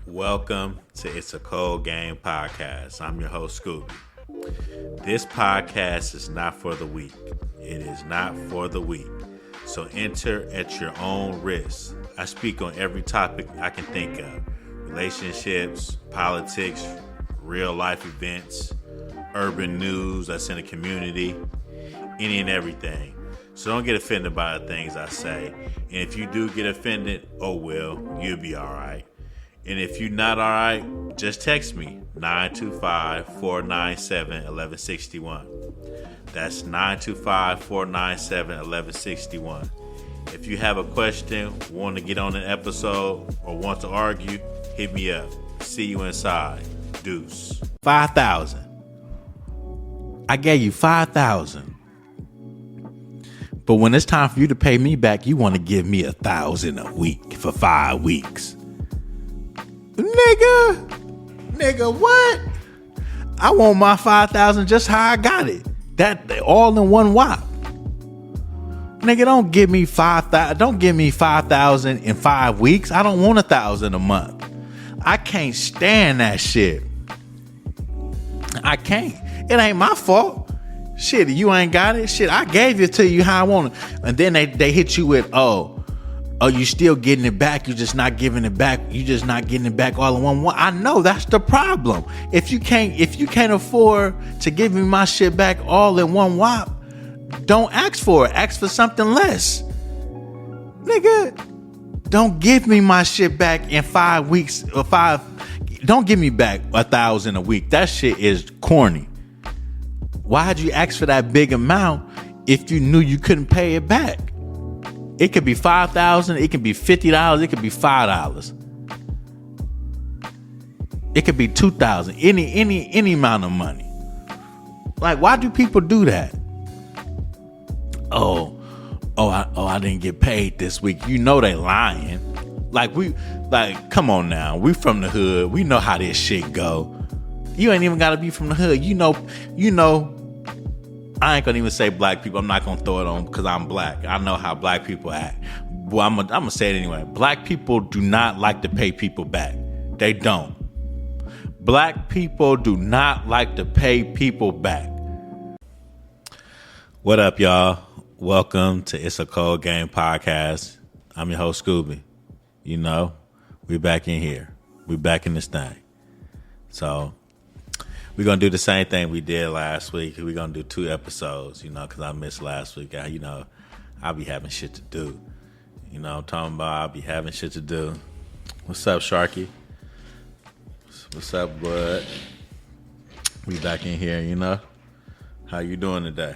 Welcome to It's a Cold Game podcast. I'm your host, Scooby. This podcast is not for the weak. It is not for the weak. So enter at your own risk. I speak on every topic I can think of. Relationships, politics, real life events, urban news that's in the community, any and everything. So don't get offended by the things I say. And if you do get offended, oh well, you'll be all right. And if you're not all right, just text me, 925-497-1161. That's 925-497-1161. If you have a question, want to get on an episode, or want to argue, hit me up. See you inside. Deuce. 5,000. I gave you 5,000. But when it's time for you to pay me back, you want to give me 1,000 a week for 5 weeks. Nigga, what? I want my 5,000 just how I got it. That all in one whop. Nigga, don't give me 5,000. Don't give me 5,000 in 5 weeks. I don't want 1,000 a month. I can't stand that shit. I can't. It ain't my fault. Shit, you ain't got it. Shit, I gave it to you how I want it. And then they hit you with, oh, you still getting it back. You just not giving it back. You just not getting it back all in one. I know that's the problem. If you can't afford to give me my shit back all in one whop, don't ask for it. Ask for something less. Nigga, don't give me my shit back in 5 weeks or five. Don't give me back 1,000 a week. That shit is corny. Why'd you ask for that big amount if you knew you couldn't pay it back? It could be 5,000. It could be $50. It could be $5. It could be 2,000. Any amount of money. Like, why do people do that? I didn't get paid this week. You know they lying. Come on now. We from the hood. We know how this shit go. You ain't even gotta be from the hood. You know. I ain't gonna even say black people. I'm not gonna throw it on because I'm black. I know how black people act. Well, I'm gonna say it anyway. Black people do not like to pay people back. They don't. Black people do not like to pay people back. What up, y'all? Welcome to It's a Cold Game podcast. I'm your host, Scooby. You know, we back in here. We back in this thing. So we're going to do the same thing we did last week. We're going to do 2 episodes, because I missed last week. I'll be having shit to do. I'm talking about I'll be having shit to do. What's up, Sharky? What's up, bud? We back in here, How you doing today?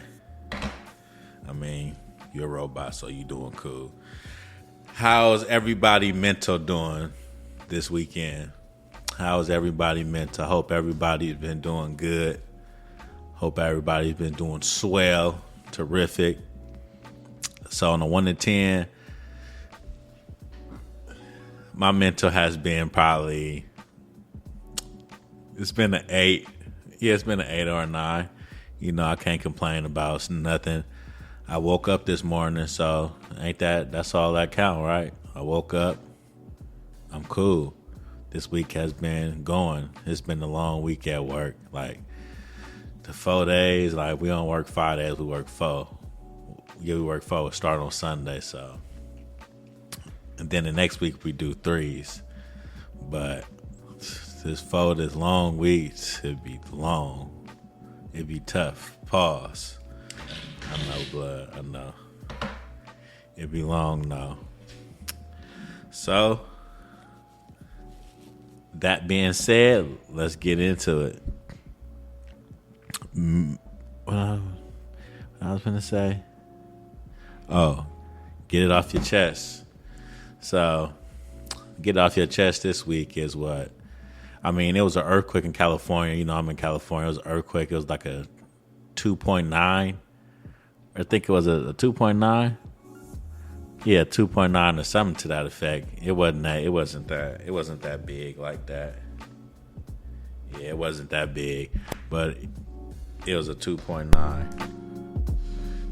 I mean, you're a robot, so you doing cool. How's everybody mental doing this weekend? How's everybody mental? I hope everybody's been doing good. Hope everybody's been doing swell, terrific. So on a 1 to 10, my mental has been it's been an 8. Yeah, it's been an 8 or a 9. I can't complain about nothing. I woke up this morning, so that's all that count, right? I woke up. I'm cool. This week has been going. It's been a long week at work. The 4 days, we don't work 5 days, we work 4. Yeah, we work 4. We start on Sunday, so. And then the next week we do 3s. But this long weeks, it'd be long. It'd be tough. Pause. I know, blood. I know. It'd be long now. So, that being said, let's get into it. What I was going to say? Oh, get it off your chest. So, get it off your chest this week is what? I mean, it was an earthquake in California. I'm in California. It was an earthquake. It was like a 2.9. I think it was a 2.9. Yeah, 2.9 or something to that effect. It wasn't that big like that. Yeah, it wasn't that big, but it was a 2.9.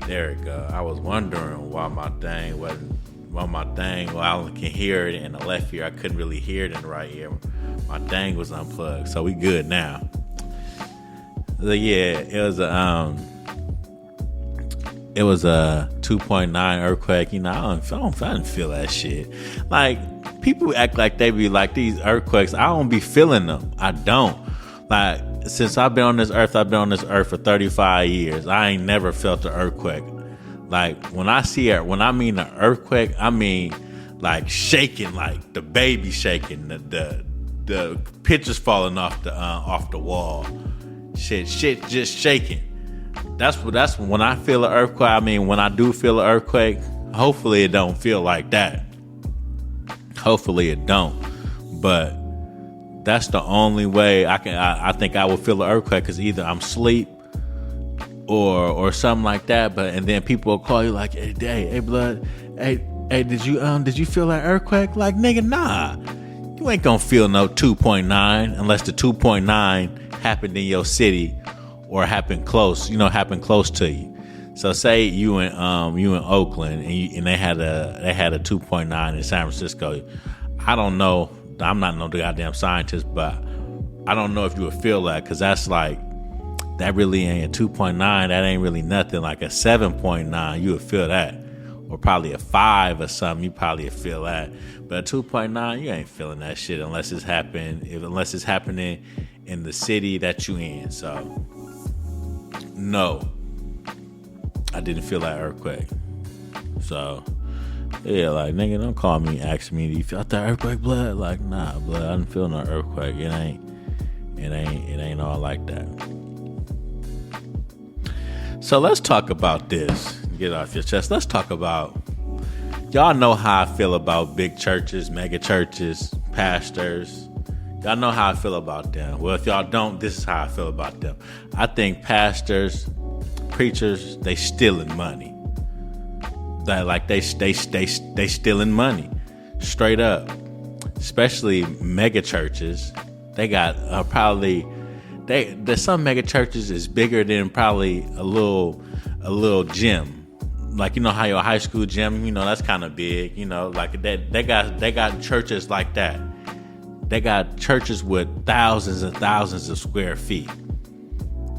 There it go. I was wondering why my thing wasn't on my thing. Well, I only can hear it in the left ear. I couldn't really hear it in the right ear. My thing was unplugged, so we good now. So yeah, it was a 2.9 earthquake. You know, I didn't feel that shit. Like, people act like they be like these earthquakes. I don't be feeling them. I don't. Like, since I've been on this earth for 35 years. I ain't never felt an earthquake. Like, when I mean an earthquake, I mean like shaking, like the baby shaking, the pictures falling off the wall, shit just shaking. That's when I feel an earthquake. I mean, when I do feel an earthquake, hopefully it don't feel like that. Hopefully it don't. But that's the only way I think I will feel an earthquake, because either I'm asleep or something like that. But and then people will call you like, hey, blood, hey, did you feel that earthquake? Like, nigga, nah. You ain't gonna feel no 2.9 unless the 2.9 happened in your city or happened close to you. So say you in Oakland and they had a 2.9 in San Francisco. I don't know. I'm not no goddamn scientist, but I don't know if you would feel that, because that's like, that really ain't a 2.9. That ain't really nothing. Like a 7.9, you would feel that. Or probably a 5 or something, you probably would feel that. But a 2.9, you ain't feeling that shit unless it's happening in the city that you in. So no, I didn't feel that earthquake. So yeah, like, nigga, don't call me, ask me, do you feel that earthquake, blood? Like, nah, blood, I didn't feel no earthquake. It ain't all like that. So let's talk about this. Get it off your chest. Let's talk about, y'all know how I feel about big churches, mega churches, pastors. Y'all know how I feel about them. Well, if y'all don't, this is how I feel about them. I think pastors, preachers, they stealing money. They stealing money, straight up. Especially mega churches. They got there's some mega churches is bigger than probably a little gym. Like, you know how your high school gym, you know, that's kind of big. You know, like they got churches like that. They got churches with thousands and thousands of square feet.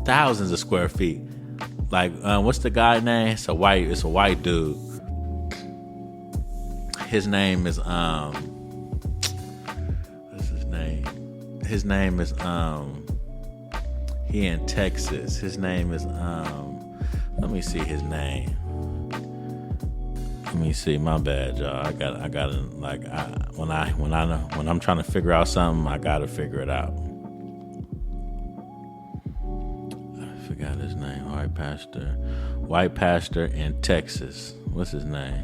Thousands of square feet. Like, what's the guy name? It's a white dude. His name is what's his name? His name is he in Texas. His name is let me see his name. Let me see. My bad, y'all. I got like, when I'm trying to figure out something, I gotta figure it out. I forgot his name. White pastor in Texas. What's his name?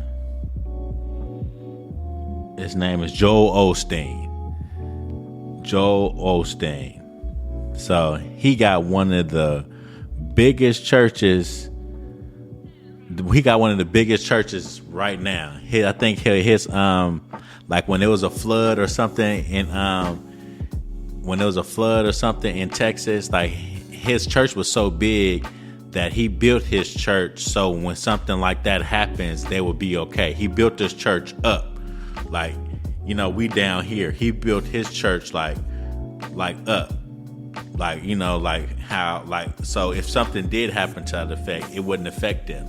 His name is Joel Osteen. So he got one of the biggest churches. He got one of the biggest churches right now. I think his like when there was a flood or something in Texas, like his church was so big that he built his church so when something like that happens, they will be okay. He built this church up. Like, you know, we down here. He built his church like up. Like, you know, like how, like, so if something did happen to that effect, it wouldn't affect them.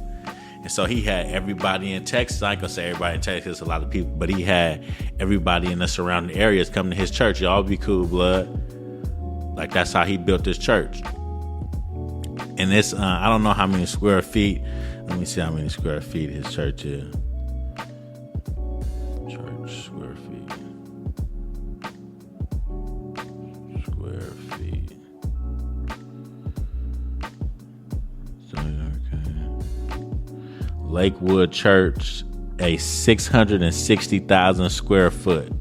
And so he had everybody in Texas. I ain't gonna say everybody in Texas, a lot of people, but he had everybody in the surrounding areas come to his church. Y'all be cool, blood. Like, that's how he built his church. And it's, I don't know how many square feet. Let me see how many square feet his church is. Church square feet. Square feet. Lakewood Church, a 660,000 square foot,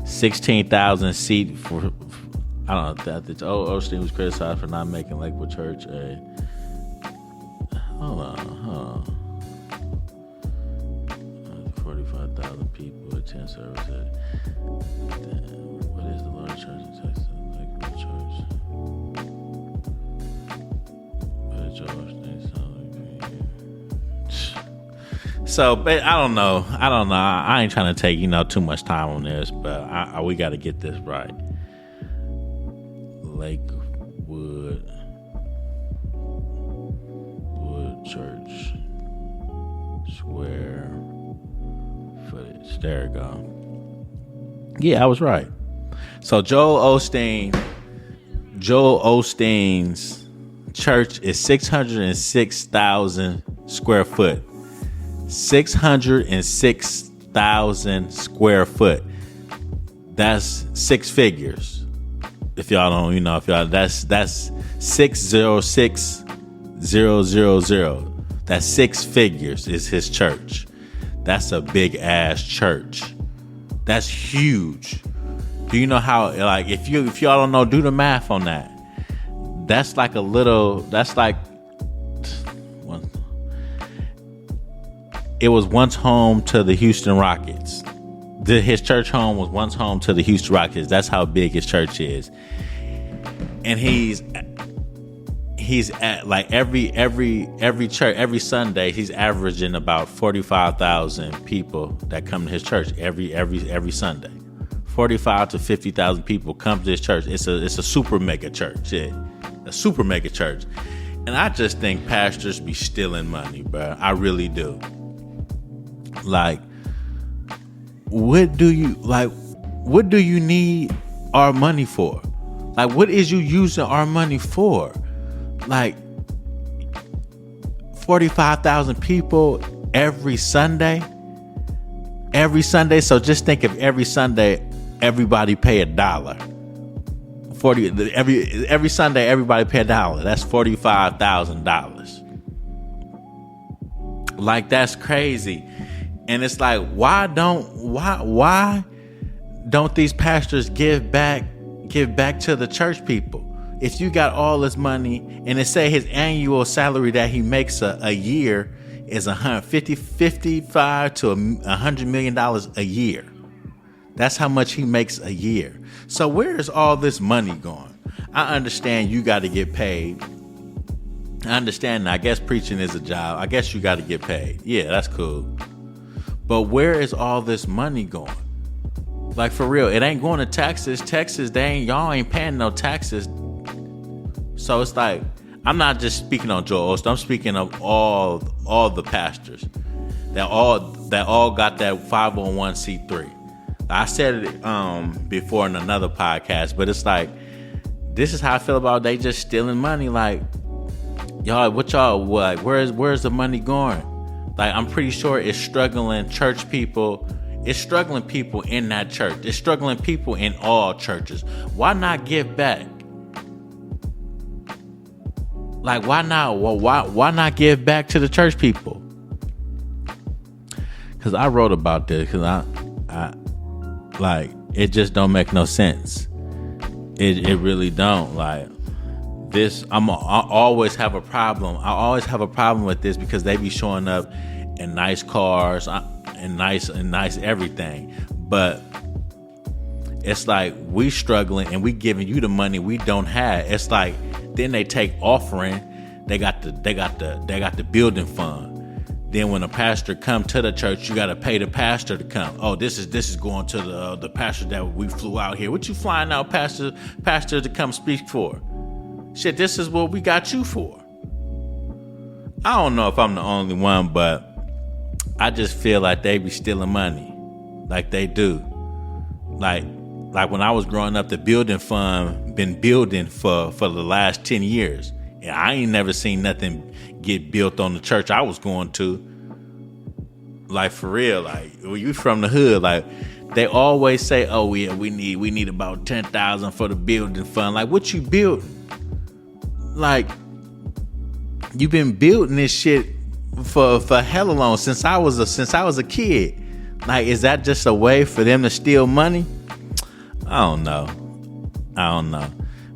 16,000 seat for, I don't know, that Osteen was criticized for not making Lakewood Church a, hold on. 45,000 people attend services. What is the largest church in Texas? Lakewood Church. So, but I don't know. I ain't trying to take too much time on this, but we got to get this right. Lakewood Church square footage. There we go. Yeah, I was right. So Joel Osteen's church is 606,000 square foot. 606,000 square foot. That's six figures. If y'all don't, that's 606,000. That's six figures is his church. That's a big ass church. That's huge. Do you know how, like, if y'all don't know, do the math on that. That's like it was once home to the Houston Rockets. His church home was once home to the Houston Rockets. That's how big his church is. And he's at like every church, every Sunday, he's averaging about 45,000 people that come to his church every Sunday. 45 to 50,000 people come to his church. It's a super mega church. Yeah, a super mega church. And I just think pastors be stealing money, bro. I really do. Like, what do you need our money for? Like, what is you using our money for? Like, 45,000 people every Sunday. So just think if every Sunday everybody pay $1. Every Sunday everybody pay $1. That's $45,000. Like, that's crazy. And it's like, why don't these pastors give back to the church people? If you got all this money, and it say his annual salary that he makes a year is $55 to $100 million a year. That's how much he makes a year. So where is all this money going? I understand you got to get paid. I understand. I guess preaching is a job. I guess you got to get paid. Yeah, that's cool. But where is all this money going? Like, for real, it ain't going to Texas. Texas, y'all ain't paying no taxes. So it's like, I'm not just speaking on Joel Osteen. I'm speaking of all the pastors that all got that 501c3. I said it before in another podcast, but it's like, this is how I feel about they just stealing money. Like, y'all, where's the money going? Like, I'm pretty sure it's struggling church people. It's struggling people in that church. It's struggling people in all churches. Why not give back? Like, why not? Why not give back to the church people? Because I wrote about this. Because I like, it just don't make no sense. It really don't. Like, this, I always have a problem. I always have a problem with this because they be showing up in nice cars and nice everything. But it's like, we struggling and we giving you the money we don't have. It's like, then they take offering. They got the building fund. Then when a pastor come to the church, you got to pay the pastor to come. Oh, this is going to the pastor that we flew out here. What you flying out pastor to come speak for? Shit, this is what we got you for. I don't know if I'm the only one, but I just feel like they be stealing money. Like, they do. Like when I was growing up, the building fund been building for the last 10 years. And I ain't never seen nothing get built on the church I was going to. Like, for real, like, when you from the hood, like, they always say, oh yeah, we need about 10,000 for the building fund. Like, what you building? Like, you've been building this shit for hella long, since I was a kid. Like, is that just a way for them to steal money? I don't know.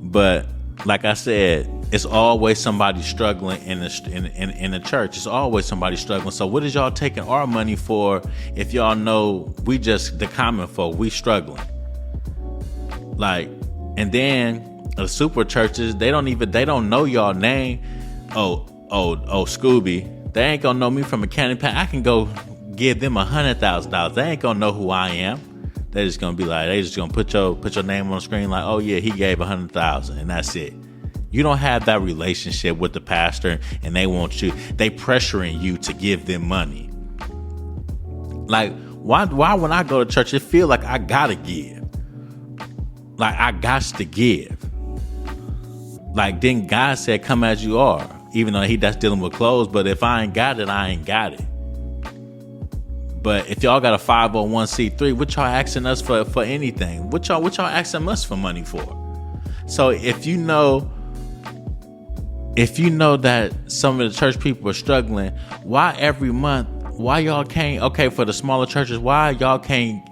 But like I said, it's always somebody struggling in the church. It's always somebody struggling. So what is y'all taking our money for if y'all know we just the common folk, we struggling? Like, and then the super churches, they don't know y'all name. Oh, Scooby, They ain't gonna know me from a candy pack. I can go give them $100,000. They ain't gonna know who I am. They just gonna be like, they just gonna put your name on the screen like, oh yeah, he gave 100,000, and that's it. You don't have that relationship with the pastor, and they want you. They pressuring you to give them money. Like, why when I go to church, it feel like I gotta give. Like I got to give. Like then God said, "Come as you are." Even though that's dealing with clothes, but if I ain't got it, I ain't got it. But if y'all got a 501c3, what y'all asking us for anything? What y'all asking us for money for? So if you know that some of the church people are struggling, why every month? Why y'all can't? Okay, for the smaller churches, why y'all can't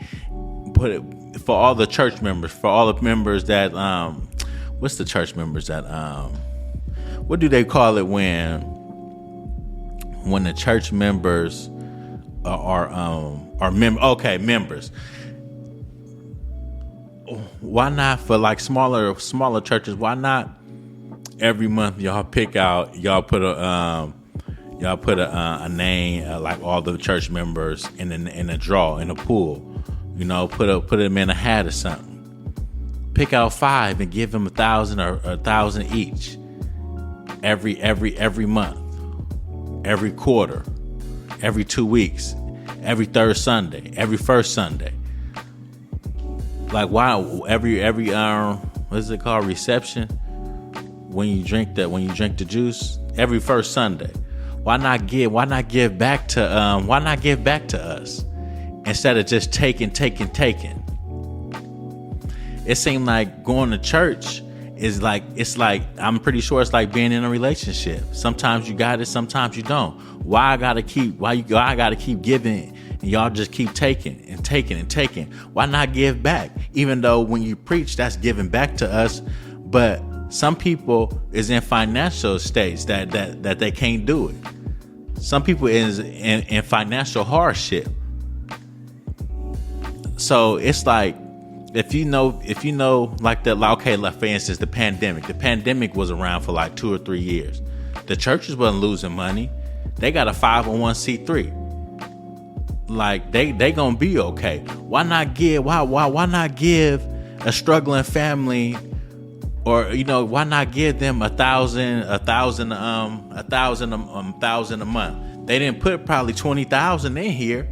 put it for all the church members, for all the members that what's the church members that what do they call it when the church members are members? Why not for like smaller churches? Why not every month y'all put a name like all the church members in a draw in a pool, put them in a hat or something. Pick out 5 and give them 1,000 or 1,000 each. Every month, every quarter, every 2 weeks, every third Sunday, every first Sunday. Like why every what is it called, reception? When you drink the juice, every first Sunday. Why not give back to us instead of just taking? It seemed like going to church is like, I'm pretty sure it's like being in a relationship. Sometimes you got it, sometimes you don't. Why I gotta keep giving and y'all just keep taking and taking and taking? Why not give back? Even though when you preach, that's giving back to us, but some people is in financial states that they can't do it. Some people is in financial hardship. So it's like, if you know, like that, like, okay, like for instance, the pandemic was around for like 2 or 3 years. The churches wasn't losing money. They got a 501c3. Like they gonna be okay. Why not give a struggling family, or why not give them $1,000 a month? They didn't put probably 20,000 in here.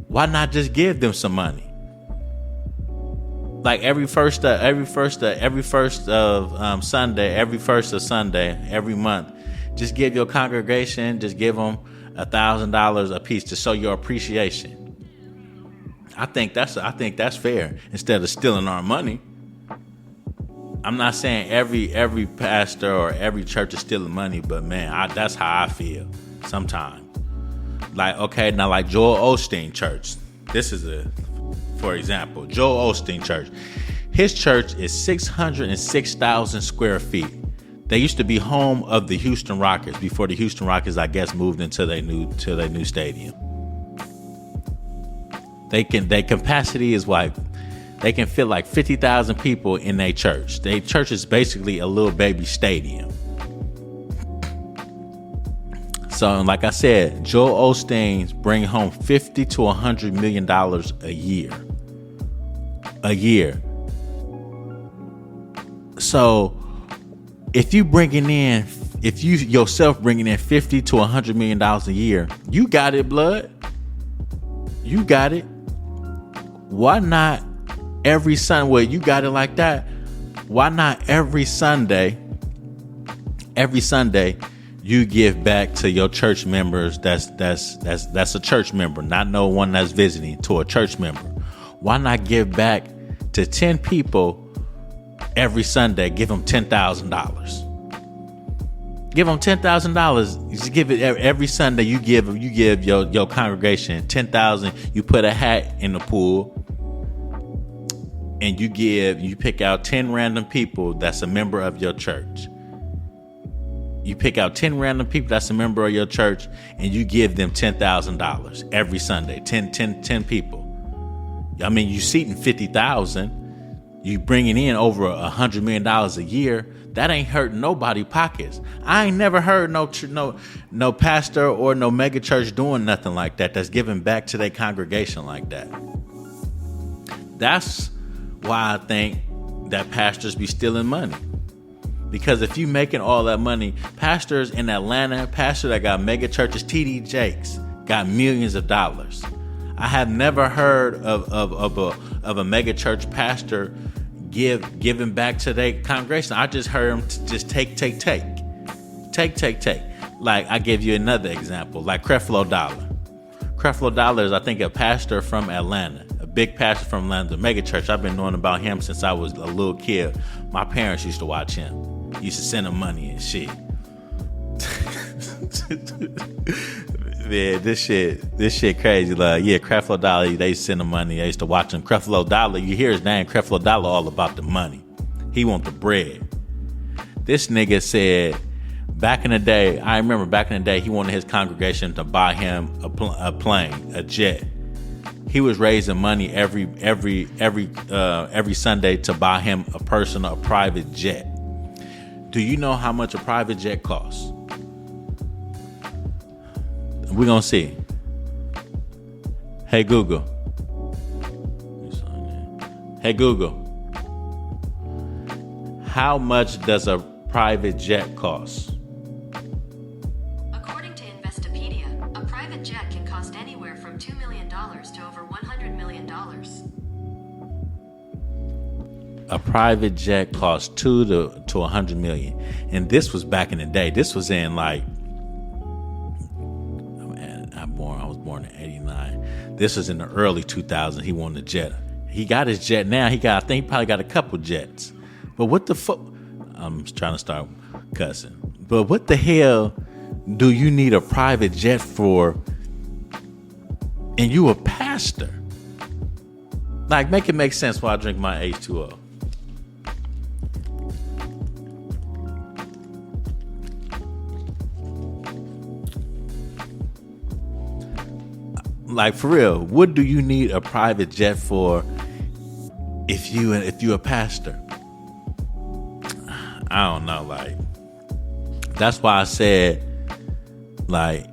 Why not just give them some money? Like every first of Sunday, every month, just give your congregation, just give them $1,000 a piece to show your appreciation. I think that's fair instead of stealing our money. I'm not saying every pastor or every church is stealing money, but man, that's how I feel sometimes. Like, okay, now like Joel Osteen Church. This is for example, Joel Osteen Church. His church is 606,000 square feet. They used to be home of the Houston Rockets before the Houston Rockets, I guess, moved into their new stadium. Their capacity is like, they can fit like 50,000 people in their church. Their church is basically a little baby stadium. So, like I said, Joel Osteen's bring home $50 to $100 million a year. So, if you yourself bringing in $50 to $100 million a year, you got it, blood. You got it. Why not every Sunday? Well, you got it like that. Why not every Sunday? You give back to your church members. That's a church member, not no one that's visiting, to a church member. Why not give back to 10 people every Sunday? Give them $10,000. Give them $10,000. You give it every Sunday. You give your congregation $10,000. You put a hat in the pool, and you pick out 10 random people that's a member of your church. You pick out 10 random people that's a member of your church, and you give them $10,000 every Sunday. 10 people. I mean, you seating 50,000. you bringing in over $100 million a year, that ain't hurting nobody pockets. I ain't never heard no pastor or no mega church doing nothing like that, that's giving back to their congregation like that. That's why I think that pastors be stealing money. Because if you making all that money, pastors in Atlanta, pastor that got mega churches, TD Jakes, got millions of dollars. I have never heard of a mega church pastor giving back to their congregation. I just heard them just take. Like, I give you another example, like Creflo Dollar. Creflo Dollar is, I think, a pastor from Atlanta, a big pastor from Atlanta, mega church. I've been knowing about him since I was a little kid. My parents used to watch him. Used to send him money and shit. Man, this shit crazy. Like, yeah, Creflo Dollar, they send him money. I used to watch him. Creflo Dollar, you hear his name, Creflo Dollar, all about the money. He want the bread. This nigga said, back in the day, I remember back in the day, he wanted his congregation to buy him a plane, a jet. He was raising money every Sunday to buy him a private jet. Do you know how much a private jet costs? We're going to see. Hey, Google. Hey, Google. How much does a private jet cost? According to Investopedia, a private jet can cost anywhere from $2 million to over $100 million. A private jet costs $2 to $100 million. And this was back in the day. This was in like, I was born in 89. This was in the early 2000s. He wanted a jet. He got his jet now. I think he probably got a couple jets. But what the fuck? I'm trying to start cussing. But what the hell do you need a private jet for? And you a pastor? Like, make it make sense while I drink my H2O. Like, for real, what do you need a private jet for if you a pastor? I don't know. Like, that's why I said, like,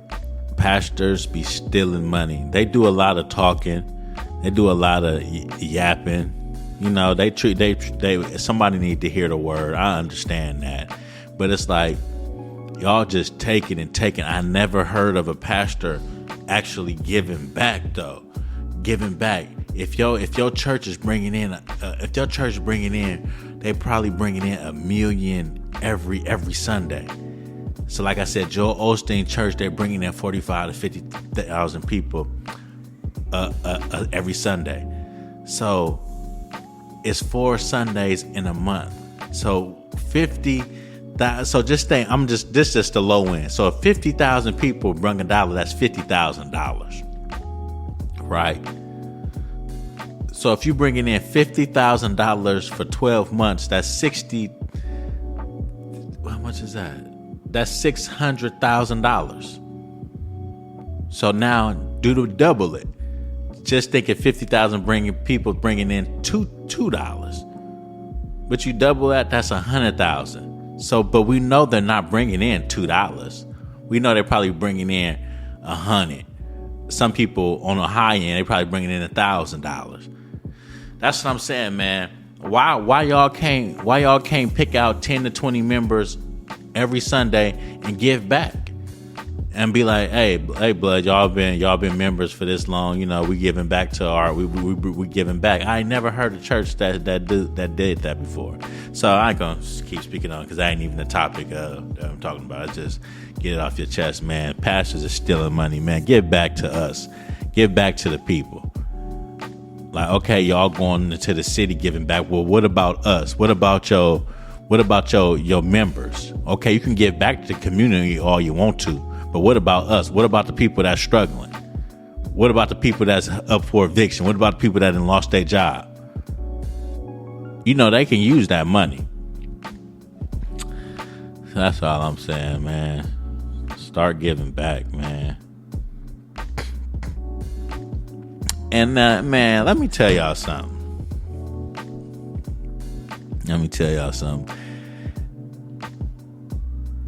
pastors be stealing money. They do a lot of talking. They do a lot of yapping. You know, they somebody need to hear the word. I understand that. But it's like, y'all just taking and taking. I never heard of a pastor actually giving back, though. Giving back. If your church is bringing in, they probably bringing in $1 million every Sunday. So like I said, Joel Osteen Church, they're bringing in 45 to 50,000 people every Sunday. So it's 4 Sundays in a month. So 50,000. So just think, this is just the low end. So if 50,000 people bring $1, that's $50,000, right? So if you're bringing in $50,000 for 12 months, that's 60. How much is that? That's $600,000. So now double it. Just think if 50,000 people bringing in $2, but you double that, that's 100,000. So, but we know they're not bringing in $2. We know they're probably bringing in 100. Some people on the high end, they're probably bringing in $1,000. That's what I'm saying, man. Why y'all can't pick out 10 to 20 members every Sunday and give back and be like, hey, blood, y'all been members for this long. You know, we giving back to we giving back. I ain't never heard a church that did that before. So I ain't gonna keep speaking on because that ain't even the topic that I'm talking about. Just get it off your chest, man. Pastors are stealing money, man. Give back to us. Give back to the people. Like, okay, y'all going into the city giving back. Well, what about us? What about your members? Okay, you can give back to the community all you want to, but what about us? What about the people that's struggling? What about the people that's up for eviction? What about the people that done lost their job? You know, they can use that money. That's all I'm saying, man. Start giving back, man. And man, let me tell y'all something. Let me tell y'all something.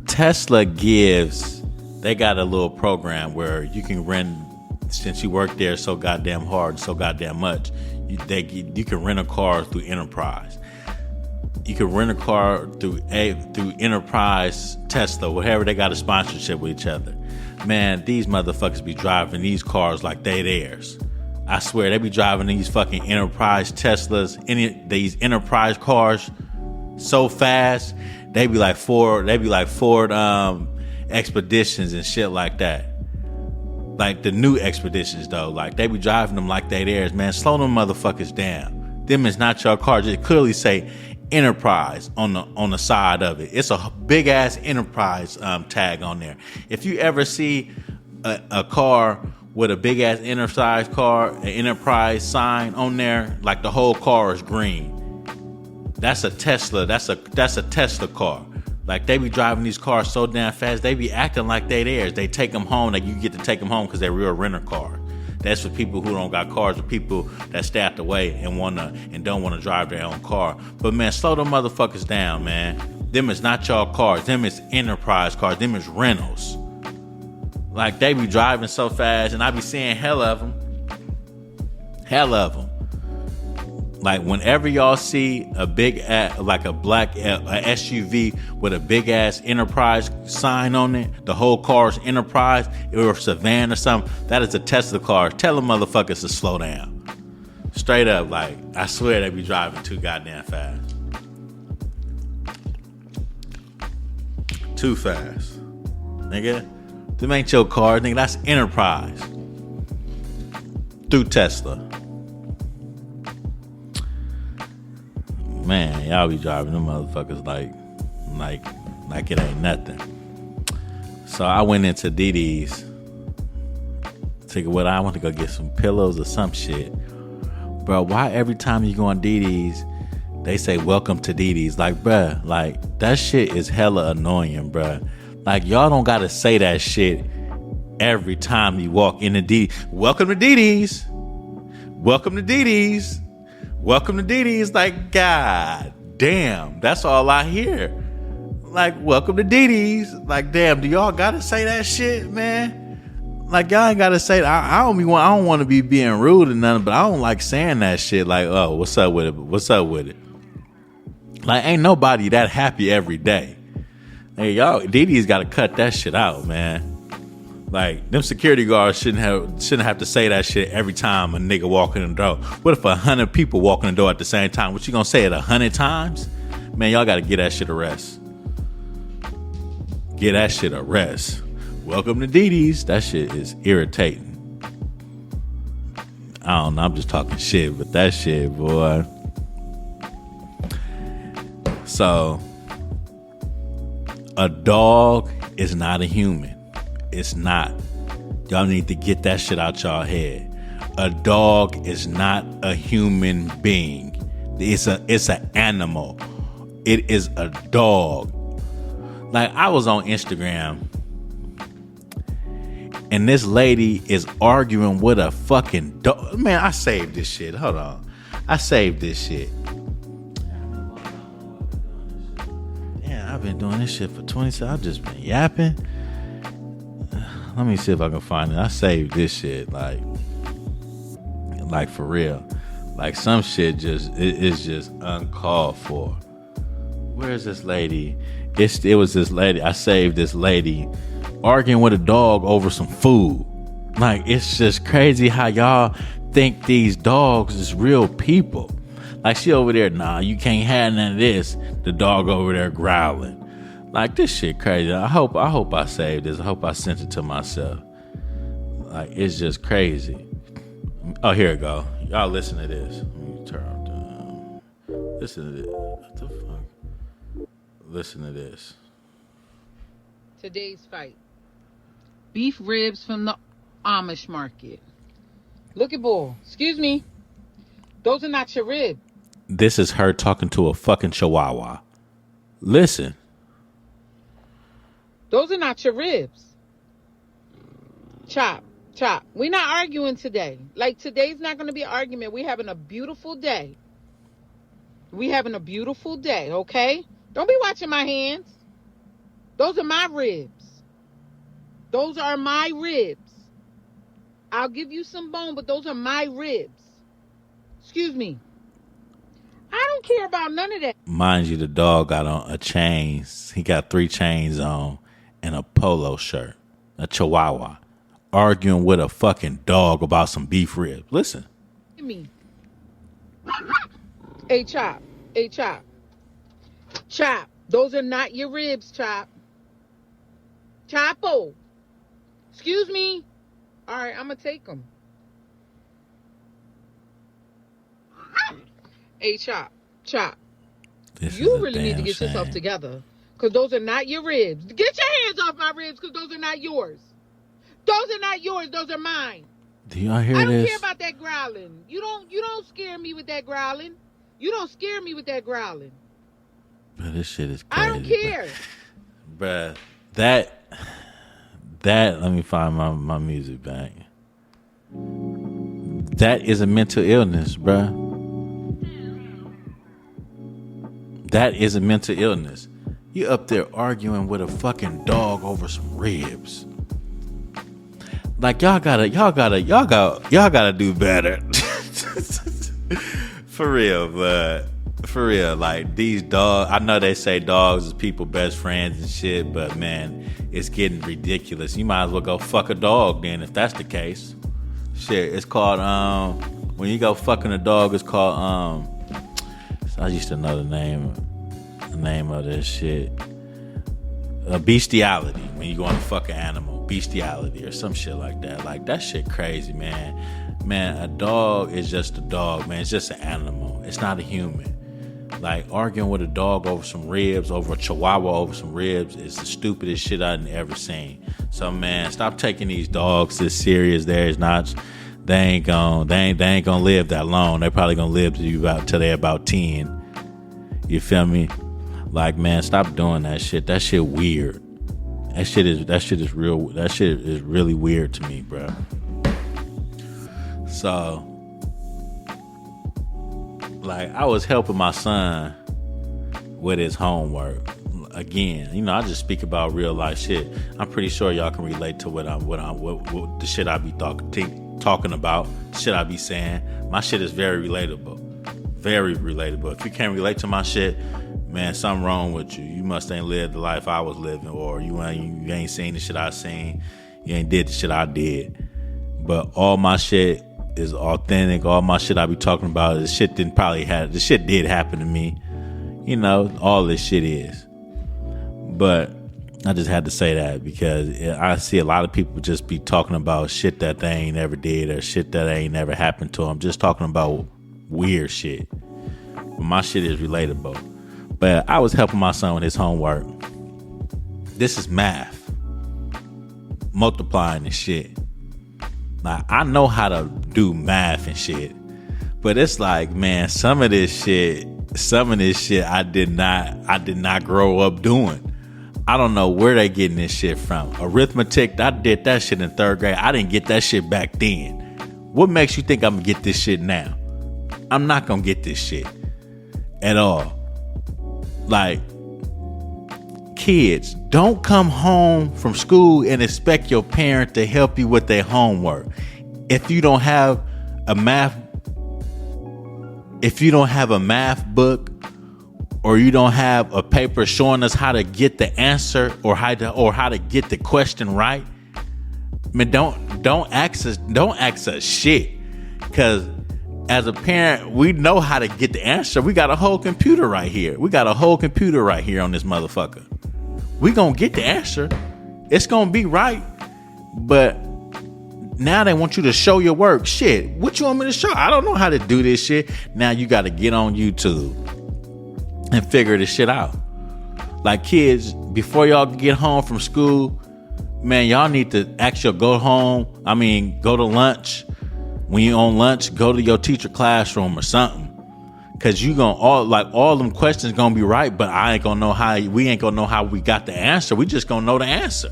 Tesla gives, they got a little program where you can rent, since you work there so goddamn hard, so goddamn much, you can rent a car through Enterprise. You can rent a car through Enterprise, Tesla, whatever. They got a sponsorship with each other. Man, these motherfuckers be driving these cars like they theirs. I swear, they be driving these fucking Enterprise Teslas, these Enterprise cars so fast. They be like Ford Expeditions and shit like that. Like the new Expeditions though. Like they be driving them like they theirs. Man, slow them motherfuckers down. Them is not your car. Just clearly say Enterprise on the side of it. It's a big ass Enterprise tag on there. If you ever see a car with a big ass an Enterprise sign on there, like the whole car is green, that's a Tesla. That's a Tesla car. Like they be driving these cars so damn fast, they be acting like they theirs. They take them home. Like you get to take them home because they're real renter cars. That's for people who don't got cars, or people that stay out the way and don't want to drive their own car. But man, slow them motherfuckers down, man. Them is not y'all cars. Them is Enterprise cars. Them is rentals. Like they be driving so fast, and I be seeing hell of them. Like whenever y'all see a big like a black SUV with a big ass Enterprise sign on it, the whole car's Enterprise or Savannah or something, that is a Tesla car. Tell them motherfuckers to slow down. Straight up, like I swear they be driving too goddamn fast. Too fast, nigga. Them ain't your car, nigga. That's Enterprise through Tesla. Man, y'all be driving them motherfuckers like it ain't nothing. So I went into DDs. I want to go get some pillows or some shit. Bro, why every time you go on DDs, they say welcome to DDs? Like, bruh, like that shit is hella annoying, bruh. Like y'all don't gotta say that shit every time you walk in the DDs. Welcome to DDs. Welcome to DDs. Welcome to DDs. Like, god damn, that's all I hear. Like, welcome to DDs. Like, damn, do y'all gotta say that shit, man? Like, y'all ain't gotta say that. I don't want to be being rude or nothing, but I don't like saying that shit. Like, oh, what's up with it? What's up with it? Like, ain't nobody that happy every day. Hey, y'all, DDs gotta cut that shit out, man. Like, them security guards shouldn't have to say that shit every time a nigga walk in the door. What if 100 people walk in the door at the same time? What you gonna say it 100 times? Man, y'all gotta get that shit a rest. Get that shit a rest. Welcome to DDs. That shit is irritating. I don't know, I'm just talking shit, but that shit, boy. So, a dog is not a human. It's not. Y'all need to get that shit out y'all head. A dog is not a human being. It's an animal. It is a dog. Like, I was on Instagram and this lady is arguing with a fucking dog. Man, I saved this shit. Hold on. I saved this shit. Damn, I've been doing this shit for 20 seconds. I've just been yapping. Let me see if I can find it. I saved this shit like for real. Like some shit it's just uncalled for. Where's this lady? It was this lady. I saved this lady arguing with a dog over some food. Like, it's just crazy how y'all think these dogs is real people. Like, she over there, nah, you can't have none of this. The dog over there growling. Like, this shit crazy. I hope I saved this. I hope I sent it to myself. Like, it's just crazy. Oh, here it go. Y'all listen to this. Let me turn it down. Listen to this. What the fuck? Listen to this. Today's fight. Beef ribs from the Amish market. Look at bull. Excuse me. Those are not your ribs. This is her talking to a fucking chihuahua. Listen. Those are not your ribs. Chop. We're not arguing today. Like, today's not going to be an argument. We're having a beautiful day. We having a beautiful day, okay? Don't be watching my hands. Those are my ribs. Those are my ribs. I'll give you some bone, but those are my ribs. Excuse me. I don't care about none of that. Mind you, the dog got on a chains. He got 3 chains on and a polo shirt, a chihuahua, arguing with a fucking dog about some beef ribs. Listen. Me. Hey, Chop. Hey, Chop. Chop. Those are not your ribs, Chop. Chapo. Excuse me. All right, I'm going to take them. Hey, Chop. Chop. You really need to get yourself together. Because those are not your ribs. Get your hands off my ribs because those are not yours. Those are not yours. Those are mine. Do y'all hear this? I don't care about that growling. You don't scare me with that growling. You don't scare me with that growling. Bro, this shit is crazy. I don't care. Bruh, that, let me find my music back. That is a mental illness, bruh. That is a mental illness. You up there arguing with a fucking dog over some ribs. Like y'all gotta do better. For real, but for real, like these dogs, I know they say dogs is people's best friends and shit, but man, it's getting ridiculous. You might as well go fuck a dog then if that's the case. Shit, it's called when you go fucking a dog, it's called I used to know the name of this shit. Bestiality. When you go and fuck an animal, bestiality or some shit like that. Like that shit crazy, man. Man, a dog is just a dog, man. It's just an animal. It's not a human. Like arguing with a dog over some ribs, over a chihuahua over some ribs is the stupidest shit I've ever seen. So man, stop taking these dogs this serious. They ain't gonna live that long. They probably gonna live till they're about 10. You feel me? Like, man, stop doing that shit. That shit weird. That shit is really weird to me, bro. So, like, I was helping my son with his homework. Again, you know, I just speak about real life shit. I'm pretty sure y'all can relate to what the shit I be talking about, the shit I be saying. My shit is very relatable. Very relatable. If you can't relate to my shit, man, something wrong with you. You must ain't lived the life I was living, or you ain't seen the shit I seen. You ain't did the shit I did. But all my shit is authentic. All my shit I be talking about is shit the shit did happen to me. You know, all this shit is. But I just had to say that because I see a lot of people just be talking about shit that they ain't never did or shit that ain't never happened to them. Just talking about weird shit. But my shit is relatable. But I was helping my son with his homework. This is math. Multiplying and shit. Like, I know how to do math and shit. But it's like, man, some of this shit I did not grow up doing. I don't know where they getting this shit from. Arithmetic, I did that shit in 3rd grade. I didn't get that shit back then. What makes you think I'm gonna get this shit now? I'm not gonna get this shit at all. Like, kids, don't come home from school and expect your parent to help you with their homework. If you don't have a math book, or you don't have a paper showing us how to get the answer or how to get the question right, man, don't ask us shit. Cause as a parent, we know how to get the answer. We got a whole computer right here. We got a whole computer right here on this motherfucker. We gonna get the answer. It's gonna be right. But now they want you to show your work. Shit, what you want me to show? I don't know how to do this shit. Now you got to get on YouTube and figure this shit out. Like, kids, before y'all get home from school, man, y'all need to actually go to lunch. When you on lunch, go to your teacher classroom or something. Cause you gonna all them questions gonna be right, but we ain't gonna know how we got the answer. We just gonna know the answer.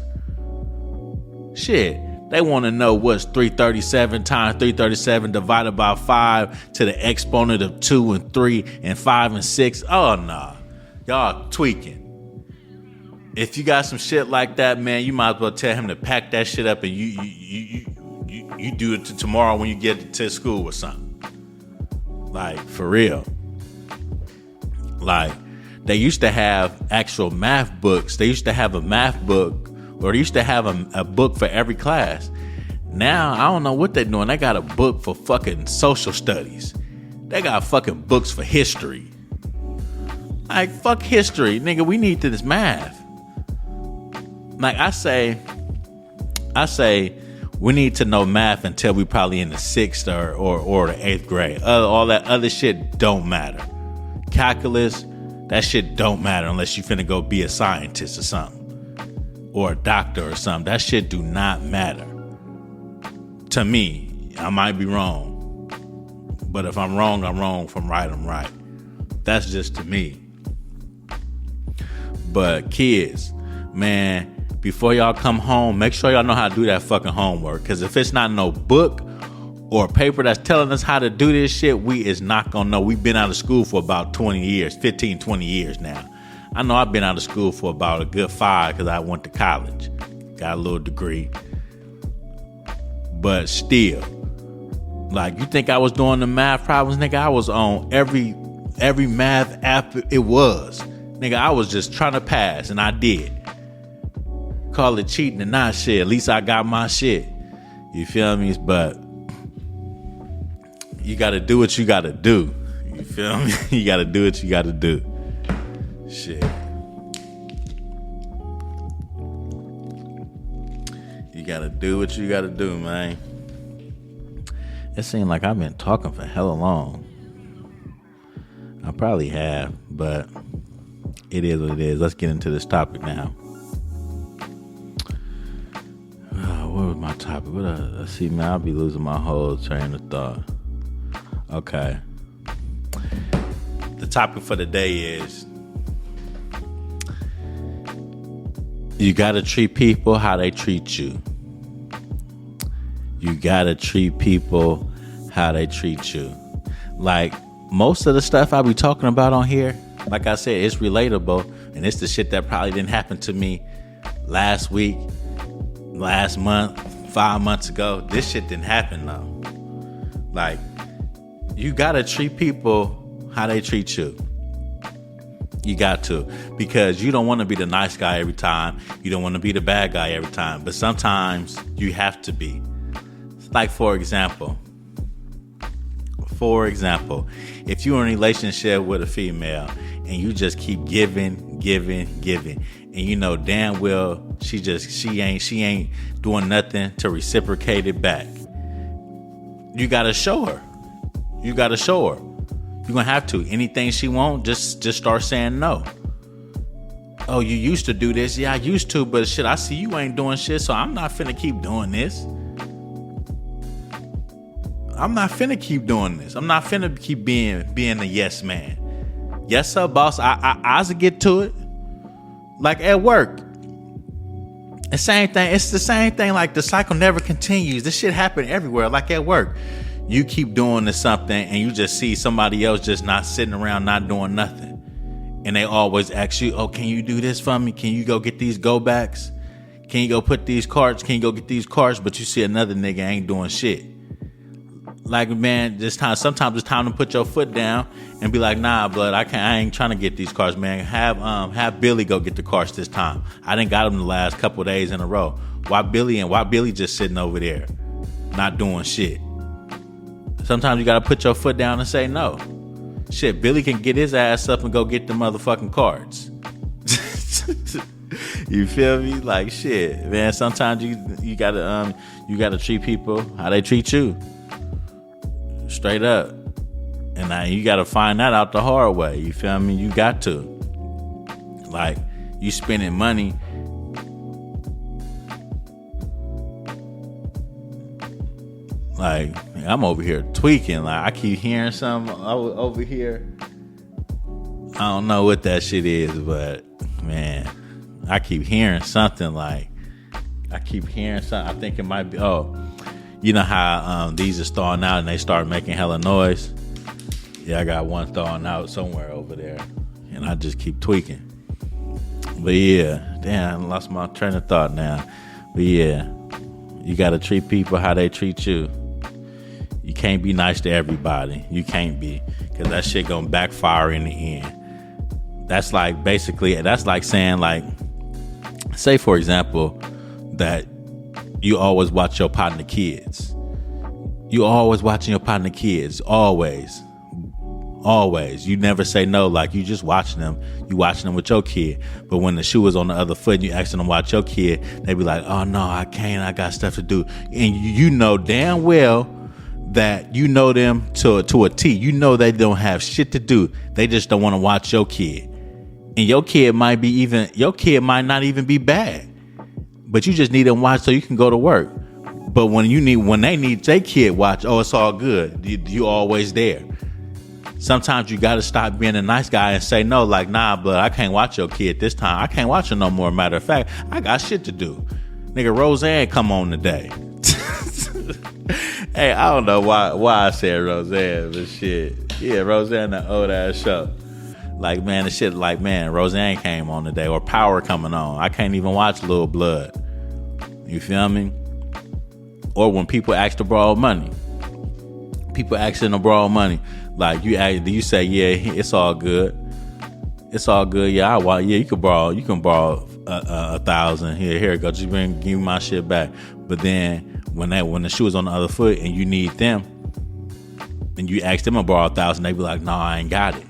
Shit. They want to know what's 337 times 337 divided by 5 to the exponent of 2 and 3 and 5 and 6. Oh, nah. Y'all tweaking. If you got some shit like that, man, you might as well tell him to pack that shit up and you do it tomorrow when you get to school or something. Like, for real. Like, they used to have actual math books. They used to have a math book, or they used to have a book for every class. Now, I don't know what they're doing. They got a book for fucking social studies. They got fucking books for history. Like, fuck history. Nigga, we need this math. Like, I say we need to know math until we probably in the 6th or the 8th grade. All that other shit don't matter. Calculus, that shit don't matter unless you finna go be a scientist or something. Or a doctor or something. That shit do not matter. To me, I might be wrong. But if I'm wrong, I'm wrong. If I'm right, I'm right. That's just to me. But kids, man, before y'all come home, make sure y'all know how to do that fucking homework. Because if it's not no book or paper that's telling us how to do this shit, we is not gonna know. We've been out of school for about 20 years, 15, 20 years now. I know I've been out of school for about a good 5 because I went to college. Got a little degree. But still, like, you think I was doing the math problems, nigga? I was on every math app it was. Nigga, I was just trying to pass, and I did. Call it cheating and not shit. At least I got my shit. You feel me? But you got to do what you got to do. You feel me? You got to do what you got to do. Shit. You got to do what you got to do, man. It seems like I've been talking for hella long. I probably have, but it is what it is. Let's get into this topic now. What was my topic? Let's see, man. I'll be losing my whole train of thought. Okay. The topic for the day is you gotta treat people how they treat you. You gotta treat people how they treat you. Like, most of the stuff I be talking about on here, like I said, it's relatable, and it's the shit that probably didn't happen to me last week, last month, 5 months ago. This shit didn't happen though. Like, you gotta treat people how they treat you. You got to, because you don't want to be the nice guy every time. You don't want to be the bad guy every time. But sometimes you have to be. Like, for example, if you're in a relationship with a female and you just keep giving, and you know damn well she ain't doing nothing to reciprocate it back, you gotta show her. You're gonna have to. Anything she won't, just start saying no. Oh, you used to do this? Yeah, I used to, but shit, I see you ain't doing shit, so I'm not finna keep doing this. I'm not finna keep doing this. I'm not finna keep being a yes man. Yes, sir, boss. I get to it. Like at work. The same thing. It's the same thing. Like, the cycle never continues. This shit happen everywhere. Like at work. You keep doing something and you just see somebody else just not sitting around, not doing nothing. And they always ask you, oh, can you do this for me? Can you go get these go backs? Can you go put these cards? Can you go get these cards? But you see another nigga ain't doing shit. Like, man, sometimes it's time to put your foot down and be like, nah, blood, I ain't trying to get these cards, man. Have Billy go get the cards this time. I didn't got them the last couple of days in a row. Why Billy just sitting over there not doing shit? Sometimes you got to put your foot down and say no. Shit, Billy can get his ass up and go get the motherfucking cards. You feel me? Like, shit, man, sometimes you got to treat people how they treat you. Straight up. And now you got to find that out the hard way. You feel me? You got to. Like, you spending money. Like, I'm over here tweaking. Like, I keep hearing something over here. I don't know what that shit is, but man, I keep hearing something. Like, I keep hearing something. I think it might be. Oh, you know how these are starting out and they start making hella noise. Yeah, I got one starting out somewhere over there, and I just keep tweaking. But yeah, damn, I lost my train of thought now. But yeah, you gotta treat people how they treat you. You can't be nice to everybody. You can't be, because that shit gonna backfire in the end. That's like saying, like, say for example that you always watch your partner kids. You always watching your partner kids, always. You never say no. Like, you just watching them. You watching them with your kid. But when the shoe was on the other foot and you asking them to watch your kid, they be like, oh no, I can't. I got stuff to do. And you know damn well that you know them to a T. You know they don't have shit to do. They just don't want to watch your kid. And your kid might not even be bad. But you just need them watch so you can go to work. But when they need their kid watch, oh, it's all good. You always there. Sometimes you got to stop being a nice guy and say no, like, nah, but I can't watch your kid this time. I can't watch her no more. Matter of fact, I got shit to do. Nigga, Roseanne come on today. Hey, I don't know why I said Roseanne, but shit. Yeah, Roseanne, that old ass show. Like, man, the shit like, man, Roseanne came on today, or Power coming on. I can't even watch Little Blood. You feel me? Or when people ask to borrow money. People asking to borrow money. Like, you say, yeah, it's all good. It's all good. Yeah, you can borrow 1,000. Here it go. Just give me my shit back. But then when the shoe is on the other foot and you need them, and you ask them to borrow 1,000, they be like, no, I ain't got it.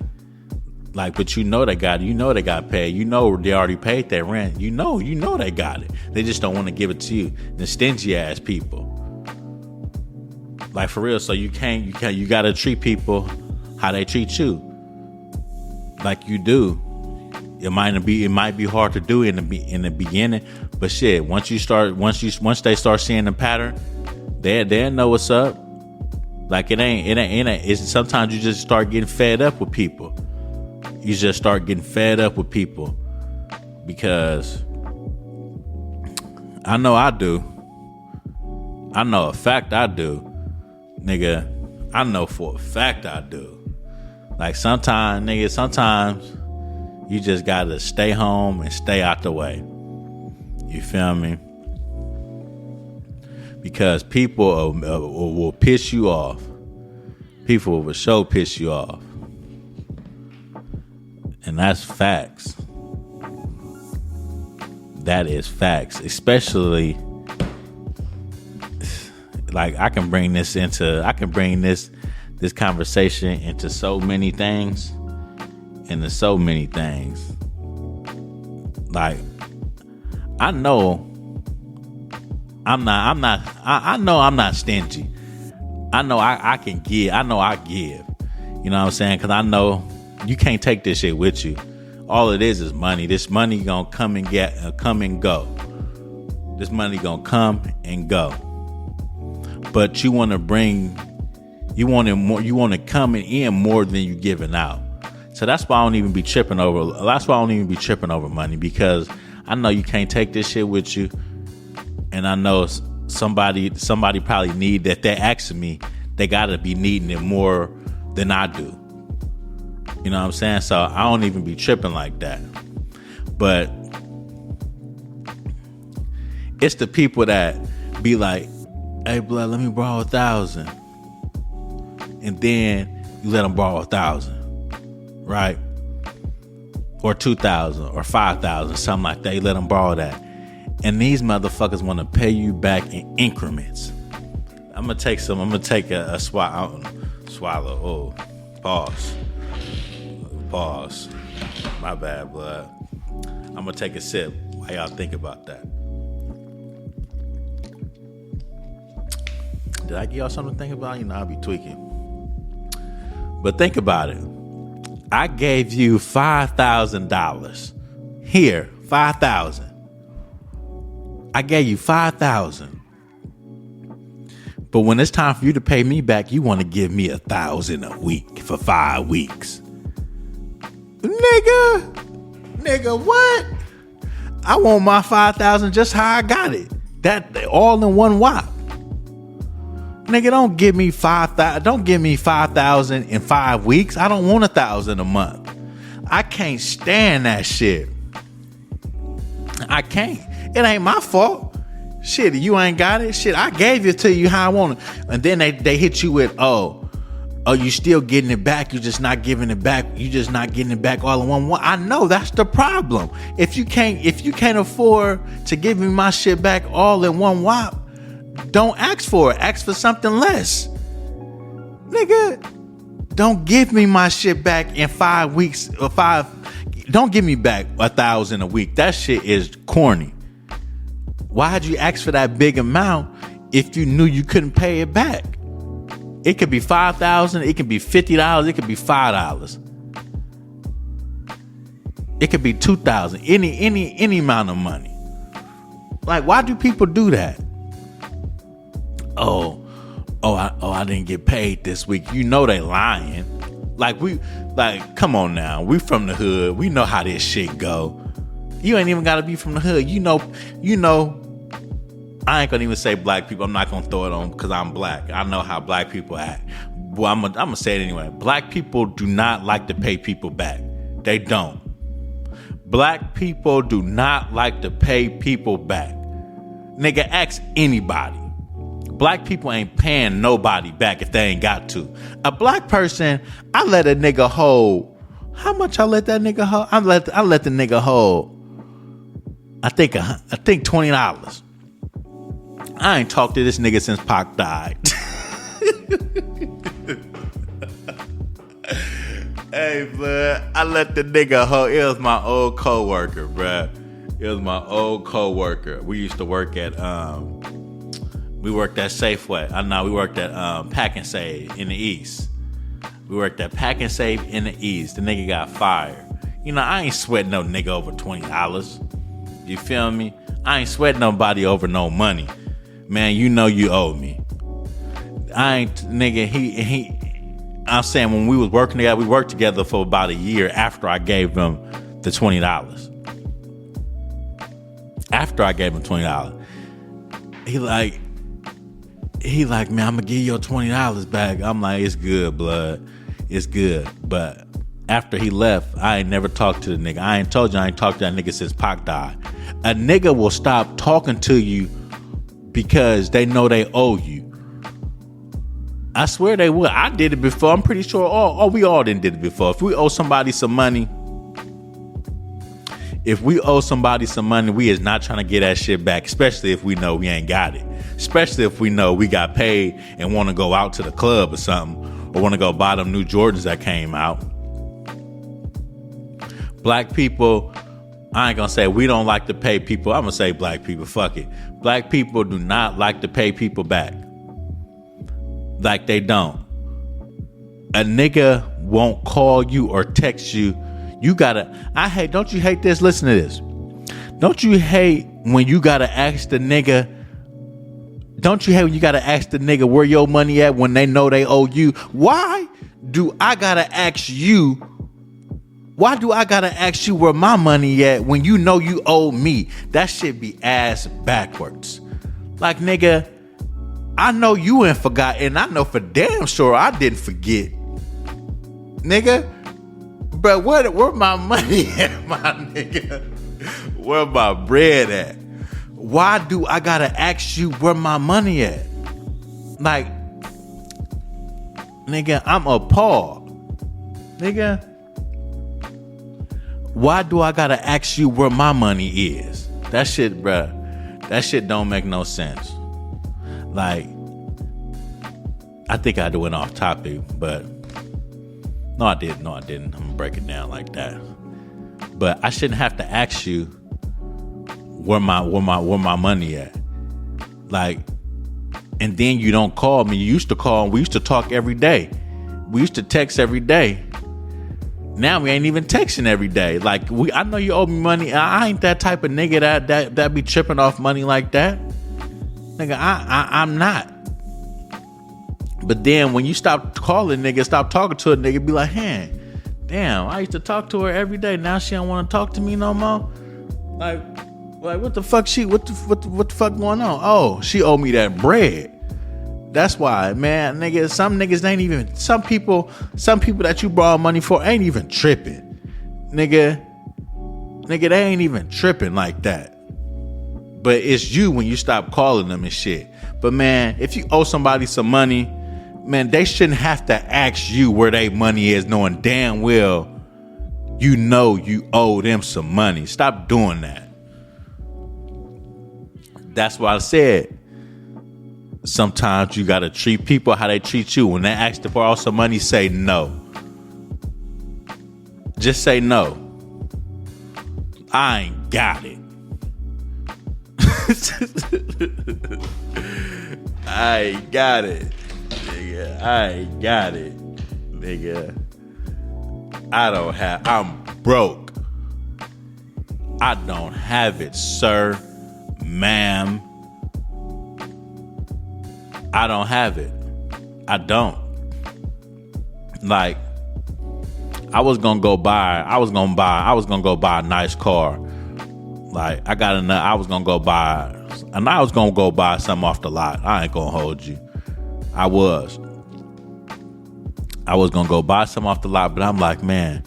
Like, but you know they got it. You know they got paid. You know they already paid their rent. You know they got it. They just don't want to give it to you. The stingy ass people. Like, for real. So you gotta treat people how they treat you. Like you do. It might be hard to do in the beginning, but shit, once they start seeing the pattern, they know what's up. Like, it's sometimes you just start getting fed up with people. You just start getting fed up with people, because I know I do. I know a fact I do. Nigga, I know for a fact I do. Like, sometimes you just gotta stay home and stay out the way. You feel me? Because people will piss you off. People will sure piss you off. And that's facts. That is facts. Especially, like, I can bring this conversation into so many things. Into so many things. Like, I know I'm not stingy. I know I can give. I know I give. You know what I'm saying? Because I know you can't take this shit with you. All it is money. This money gonna come and go. This money gonna come and go. But you want to come in more than you giving out. So that's why I don't even be tripping over money, because I know you can't take this shit with you. And I know somebody probably need that. They're asking me, they gotta be needing it more than I do. You know what I'm saying? So I don't even be tripping like that. But it's the people that be like, hey, blood, let me borrow 1,000. And then you let them borrow 1,000, right? Or 2,000 or 5,000, something like that. You let them borrow that. And these motherfuckers want to pay you back in increments. I'm going to take a swallow. Oh, pause. My bad, blood. I'm going to take a sip while y'all think about that. Did I give y'all something to think about? You know, I'll be tweaking. But think about it. I gave you $5,000. Here, $5,000. I gave you $5,000. But when it's time for you to pay me back, you want to give me $1,000 a week for 5 weeks. Nigga, what? I want my $5,000 just how I got it. That all in one whop. Nigga, don't give me 5,000. Don't give me 5,000 in 5 weeks. I don't want 1,000 a month. I can't stand that shit. I can't. It ain't my fault. Shit, you ain't got it. Shit, I gave it to you how I want it. And then they hit you with, oh, you still getting it back. You just not giving it back. You just not getting it back all in one. I know that's the problem. If you can't afford to give me my shit back all in one whop, don't ask for it. Ask for something less. Nigga, don't give me my shit back in 5 weeks or 5. Don't give me back 1,000 a week. That shit is corny. Why'd you ask for that big amount if you knew you couldn't pay it back? It could be 5,000. It could be $50. It could be $5. It could be 2,000. Any amount of money. Like, why do people do that? I didn't get paid this week. You know they lying. Come on now. We from the hood. We know how this shit go. You ain't even gotta be from the hood. You know. I ain't gonna even say black people. I'm not gonna throw it on because I'm black. I know how black people act. Well, I'm gonna say it anyway. Black people do not like to pay people back. They don't. Black people do not like to pay people back. Nigga, ask anybody. Black people ain't paying nobody back if they ain't got to. A black person, I let a nigga hold. How much I let that nigga hold? I let the nigga hold. I think $20. I ain't talked to this nigga since Pac died. Hey, blood, I let the nigga hold. It was my old coworker, bruh. It was my old coworker. We used to work at we worked at Safeway. We worked at Pack and Save in the East. We worked at Pack and Save in the East. The nigga got fired. You know, I ain't sweating no nigga over $20. You feel me? I ain't sweating nobody over no money. Man, you know you owe me. I ain't, nigga, I'm saying when we was working together, we worked together for about a year after I gave him the $20. After I gave him $20. He like, man, I'm gonna give you your $20 back. I'm like, it's good, blood. It's good. But after he left, I ain't never talked to the nigga. I ain't told you I ain't talked to that nigga since Pac died. A nigga will stop talking to you because they know they owe you. I swear they will. I did it before. I'm pretty sure we all did it before. If we owe somebody some money, we is not trying to get that shit back, especially if we know we ain't got it. Especially if we know we got paid and want to go out to the club or something, or want to go buy them new Jordans that came out. Black people, I ain't gonna say we don't like to pay people. I'm gonna say black people, fuck it. Black people do not like to pay people back. Like they don't. A nigga won't call you or text you. You gotta, don't you hate this? Listen to this. Don't you hate when you gotta ask the nigga, where your money at when they know they owe you? Why do I gotta ask you where my money at when you know you owe me? That shit be ass backwards. Like, nigga, I know you ain't forgot, and I know for damn sure I didn't forget. Nigga, bro, where my money at, my nigga? Where my bread at? Why do I gotta ask you where my money at? Like, nigga, I'm appalled. Nigga, why do I gotta ask you where my money is? That shit, bruh, that shit don't make no sense. Like, I think I went off topic, but no, I didn't. I'm gonna break it down like that. But I shouldn't have to ask you where my money at. Like, and then you don't call me. You used to call, and we used to talk every day. We used to text every day. Now we ain't even texting every day. Like, I know you owe me money. I ain't that type of nigga that be tripping off money like that. Nigga, I'm not. But then when you stop calling nigga, stop talking to a nigga, be like, hey, damn, I used to talk to her every day. Now she don't want to talk to me no more. Like, Like, what the fuck what the fuck going on? Oh, she owed me that bread. That's why, man, nigga, some niggas ain't even, some people that you borrow money for ain't even tripping. Nigga, they ain't even tripping like that. But it's you when you stop calling them and shit. But man, if you owe somebody some money, man, they shouldn't have to ask you where their money is, knowing damn well you know you owe them some money. Stop doing that. That's why I said sometimes you gotta treat people how they treat you. When they ask to borrow some money, say no. Just say no. I ain't got it. I ain't got it, nigga. I ain't got it, nigga. I'm broke. I don't have it, sir, ma'am. I don't have it. I don't. Like, I was gonna go buy a nice car. Like, I was gonna go buy something off the lot. I ain't gonna hold you. I was gonna go buy something off the lot, but I'm like, man,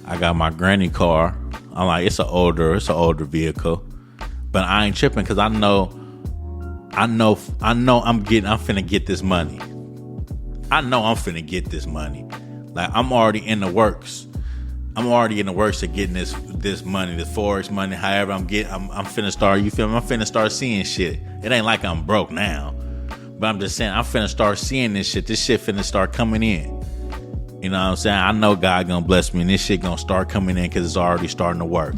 I got my granny car. I'm like, it's an older vehicle, but I ain't tripping because I know I'm finna get this money. I know I'm finna get this money. Like, I'm already in the works. Of getting this money, the Forex money, however I'm finna start, you feel me? I'm finna start seeing shit. It ain't like I'm broke now, but I'm just saying I'm finna start seeing this shit. This shit finna start coming in. You know what I'm saying? I know God gonna bless me and this shit gonna start coming in because it's already starting to work.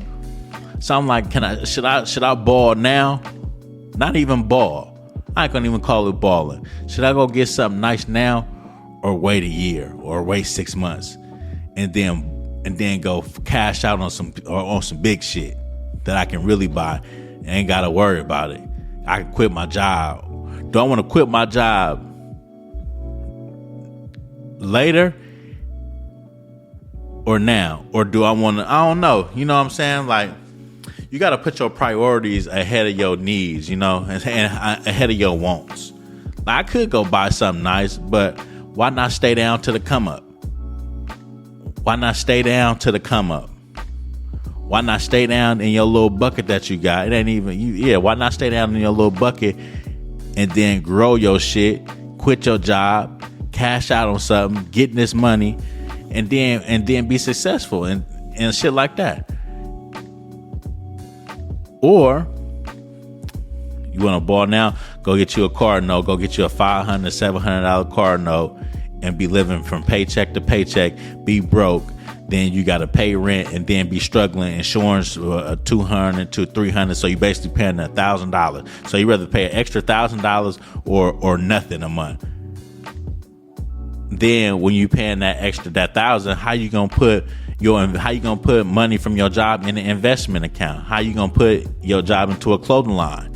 So I'm like, should I ball now? Not even ball. I ain't gonna even call it balling. Should I go get something nice now, or wait a year, or wait 6 months, and then go cash out on some big shit that I can really buy and ain't gotta worry about it? I can quit my job. Do I want to quit my job later or now? Or do I want to, I don't know. You know what I'm saying? Like, you got to put your priorities ahead of your needs, you know, and ahead of your wants. Like, I could go buy something nice, but why not stay down to the come up? Why not stay down to the come up? Why not stay down in your little bucket that you got? It ain't even you. Yeah, why not stay down in your little bucket and then grow your shit, quit your job, cash out on something, getting this money, and then be successful and shit like that. Or you want to ball now? Go get you a car note. Go get you a $500, $700 car note and be living from paycheck to paycheck. Be broke. Then you got to pay rent and then be struggling. Insurance $200 to $300. So you basically paying $1,000. So you rather pay an extra $1,000 or nothing a month. Then when you paying that extra $1,000, how you gonna put money from your job in an investment account? How you gonna put your job into a clothing line?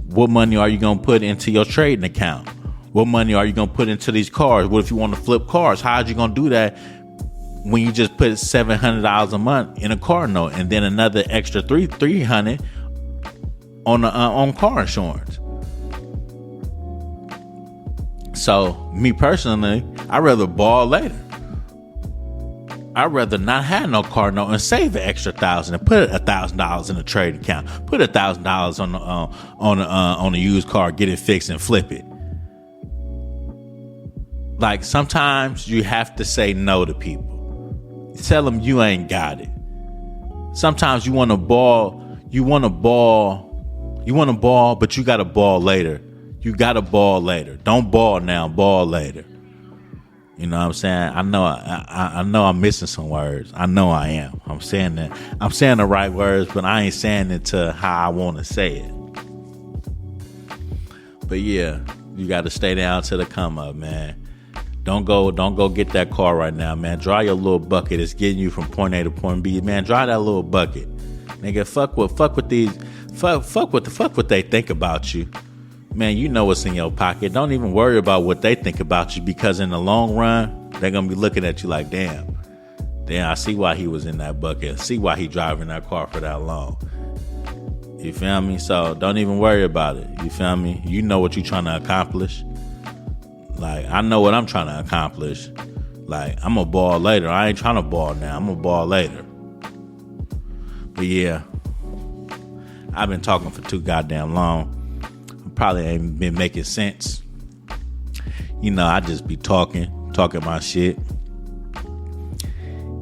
What money are you gonna put into your trading account? What money are you gonna put into these cars? What if you want to flip cars? How are you gonna do that when you just put $700 a month in a car note and then another extra $300 on car insurance? So me personally, I'd rather ball later. I'd rather not have no car note and save an extra $1,000 and put $1,000 in a trade account. Put $1,000 on a used car, get it fixed and flip it. Like, sometimes you have to say no to people. Tell them you ain't got it. Sometimes you want to ball, but you got to ball later. You got to ball later. Don't ball now, ball later. You know what I'm saying? I know I'm missing some words. I know I am. I'm saying that. I'm saying the right words, but I ain't saying it to how I want to say it. But yeah, you got to stay down to the come up, man. Don't go get that car right now, man. Dry your little bucket. It's getting you from point A to point B, man. Dry that little bucket, nigga. Fuck what they think about you. Man, you know what's in your pocket. Don't even worry about what they think about you, because in the long run, they're going to be looking at you like, damn, I see why he was in that bucket. I see why he driving that car for that long. You feel me? So don't even worry about it. You feel me? You know what you're trying to accomplish. Like, I know what I'm trying to accomplish. Like, I'm a ball later. I ain't trying to ball now. I'm a ball later. But yeah, I've been talking for too goddamn long. Probably ain't been making sense. You know, I just be talking my shit.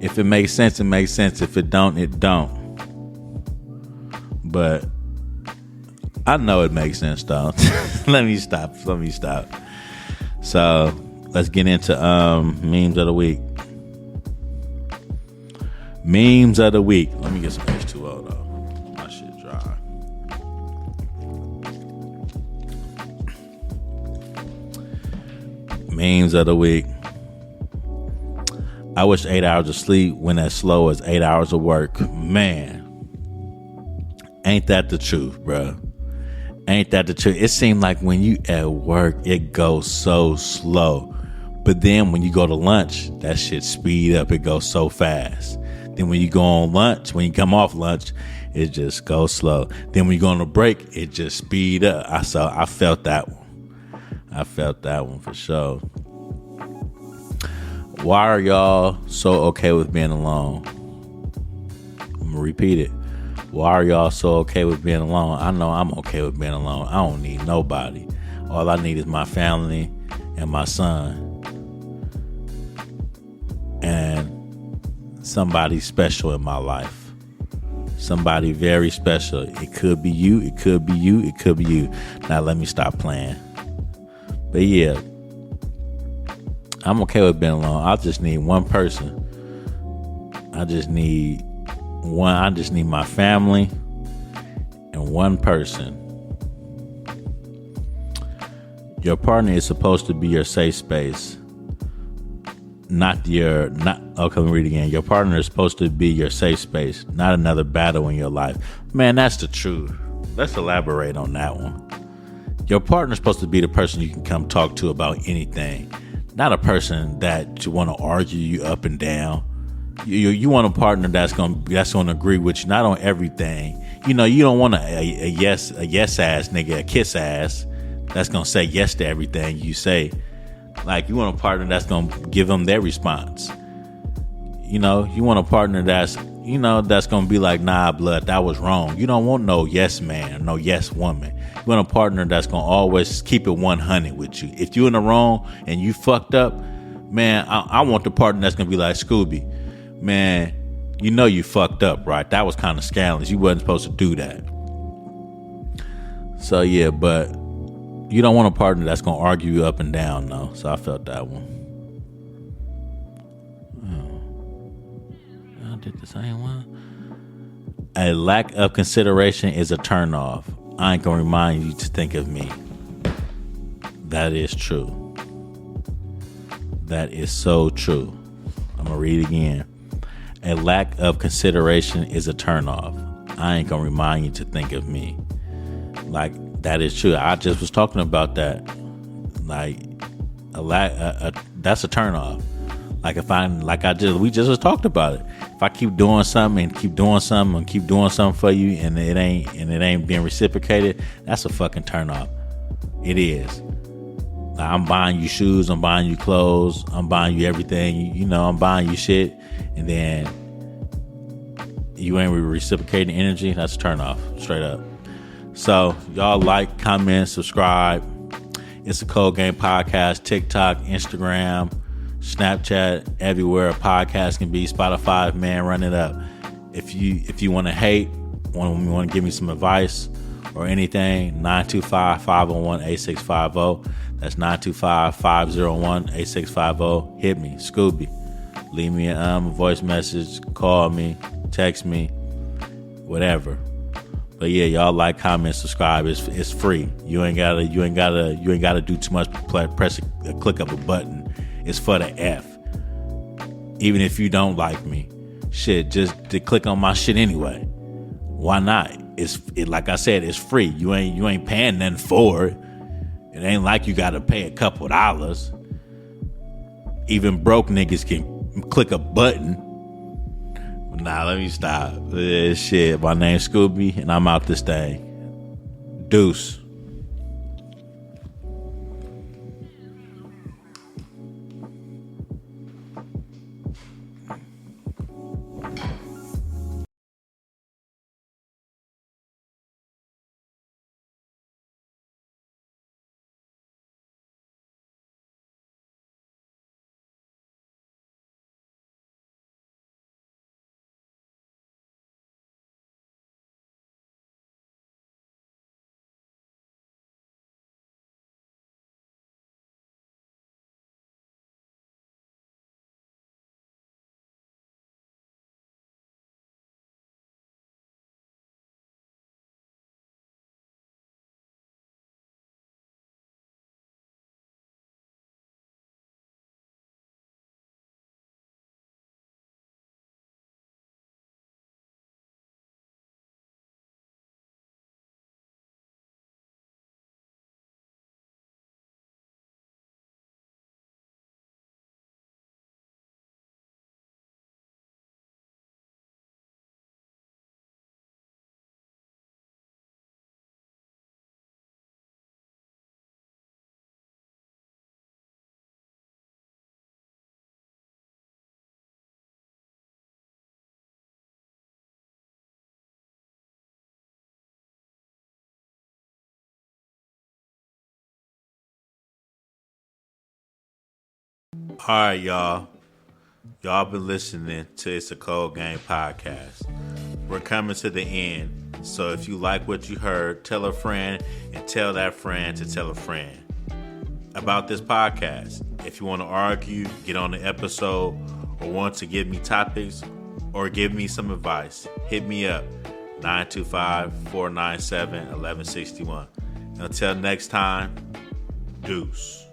If it makes sense, it makes sense. If it don't, it don't. But I know it makes sense though. Let me stop. So let's get into memes of the week. Memes of the week. Let me get some H2O though. My shit dry. Memes of the week. I wish 8 hours of sleep went as slow as 8 hours of work. Man, ain't that the truth, bro? Ain't that the truth? It seems like when you at work, it goes so slow. But then when you go to lunch, that shit speed up. It goes so fast. Then when you go on lunch, when you come off lunch, it just goes slow. Then when you go on a break, it just speed up. I felt that one. I felt that one for sure. Why are y'all so okay with being alone? I'm gonna repeat it. Why are y'all so okay with being alone? I know I'm okay with being alone. I don't need nobody. All I need is my family and my son. And somebody special in my life. Somebody very special. It could be you. It could be you. It could be you. Now let me stop playing. But yeah, I'm okay with being alone. I just need one person. I just need my family and one person. Your partner is supposed to be your safe space. Let me read it again. Your partner is supposed to be your safe space, not another battle in your life. Man, that's the truth. Let's elaborate on that one. Your partner is supposed to be the person you can come talk to about anything. Not a person that you want to argue you up and down. You want a partner that's gonna agree with you, not on everything. You know, you don't want a yes ass nigga, a kiss ass that's gonna say yes to everything you say. Like, you want a partner that's gonna give them their response. You know, you want a partner that's gonna be like, nah, blood, that was wrong. You don't want no yes man, no yes woman. You want a partner that's gonna always keep it 100 with you. If you're in the wrong and you fucked up, man, I want the partner that's gonna be like, Scooby, man, you know you fucked up, right? That was kind of scandalous. You wasn't supposed to do that. So yeah, but you don't want a partner that's gonna argue you up and down, though. So I felt that one. I did the same one. A lack of consideration is a turnoff. I ain't gonna remind you to think of me. That is true. That is so true. I'm gonna read it again. A lack of consideration is a turnoff. I ain't gonna remind you to think of me. Like, that is true. I just was talking about that. Like, that's a turnoff. Like, we just talked about it. If I keep doing something and keep doing something for you, and it ain't being reciprocated, that's a fucking turnoff. It is. Like, I'm buying you shoes, I'm buying you clothes, I'm buying you everything. You know, I'm buying you shit, and then you ain't reciprocating energy. That's a turnoff, straight up. So y'all like, comment, subscribe. It's the Cold Game Podcast. TikTok, Instagram, Snapchat, everywhere a podcast can be. Spotify, man, run it up. If you want to hate, want to give me some advice or anything, 925-501-8650. That's 925-501-8650. Hit me, Scooby. Leave me a voice message, call me, text me, whatever. But yeah, y'all like, comment, subscribe. It's free. You ain't gotta do too much. Press a click of a button. It's for the F. Even if you don't like me, shit, just to click on my shit anyway. Why not? Like I said, it's free. You ain't paying nothing for it. It ain't like you gotta pay a couple dollars. Even broke niggas can click a button. Nah, let me stop. Shit, my name's Scooby, and I'm out this thing. Deuce. All right, y'all. Y'all been listening to It's a Cold Game podcast. We're coming to the end. So if you like what you heard, tell a friend and tell that friend to tell a friend about this podcast. If you want to argue, get on the episode, or want to give me topics or give me some advice, hit me up 925-497-1161. Until next time, deuce.